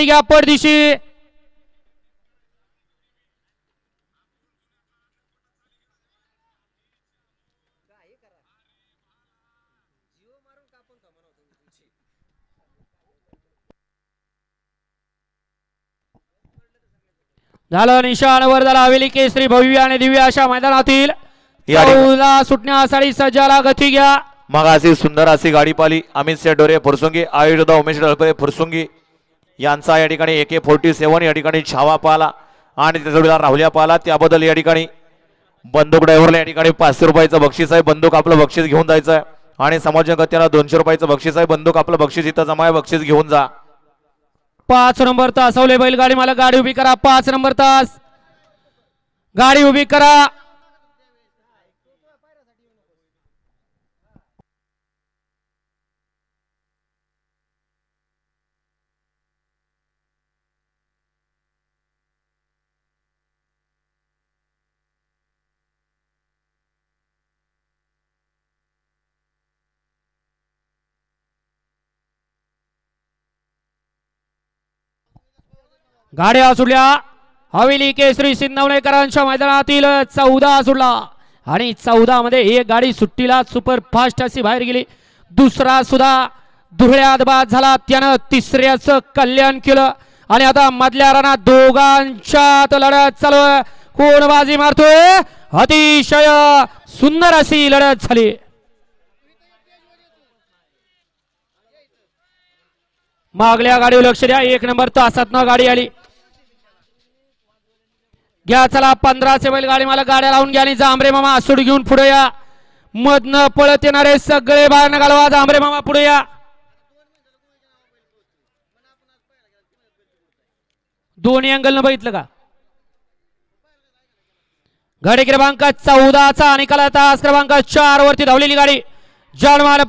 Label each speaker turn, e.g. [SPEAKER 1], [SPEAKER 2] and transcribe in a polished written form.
[SPEAKER 1] घ्या पडदिशी. झालं निशाण वर झाला. हवेली केसरी भव्य आणि दिव्य अशा मैदानातील 14 सुटण्यासाठी सज्जाला गती घ्या.
[SPEAKER 2] मग अशी सुंदर अशी गाडी पाली. अमित शेडोरे फुरसुंगी, आयुर्वेदा उमेश डळपरे फुरसुंगी यांचा या ठिकाणी AK-47 या ठिकाणी छावा पाला आणि त्या जोडीला राहुल्या पाला. त्याबद्दल या ठिकाणी बंदूक ड्रायव्हरला या ठिकाणी 500 रुपयाचं बक्षीस आहे. बंदूक आपलं बक्षीस घेऊन जायचं आहे आणि समाजगत्याला 200 रुपयाचं बक्षीस आहे. बंदूक आपलं बक्षीस इथं जमा आहे, बक्षीस घेऊन जा.
[SPEAKER 1] 5 नंबर तास अवले बैलगाडी मला गाडी उभी करा. 5 नंबर तास गाडी उभी करा. गाड्या सुटल्या. हवेली केसरी सिन्नवणेकरांच्या मैदानातील 14 सुटला आणि 14 मध्ये एक गाडी सुट्टीला सुपर फास्ट अशी बाहेर गेली. दुसरा सुद्धा धुळ्यात बाद झाला. त्यानं तिसऱ्याचं कल्याण केलं आणि आता मधल्या रानात दोघांच्यात लढत चालू आहे. कोण बाजी मारतोय? अतिशय सुंदर अशी लढत झाली. मागल्या गाडीवर लक्ष द्या. 1 नंबर तासातनं गाडी आली. घ्या चला 15 बैलगाडी मला गाड्या लावून घ्या आणि जांभरे मामा आसूड घेऊन पुढे या. मधनं पळत येणारे सगळे बाहेर घालवा. जांभरे मामा पुढे या. दोन्ही अँगल न बघितलं का? गाडी क्रमांक 14चा निकाल तास क्रमांक 4 वरती धावलेली गाडी जन्माला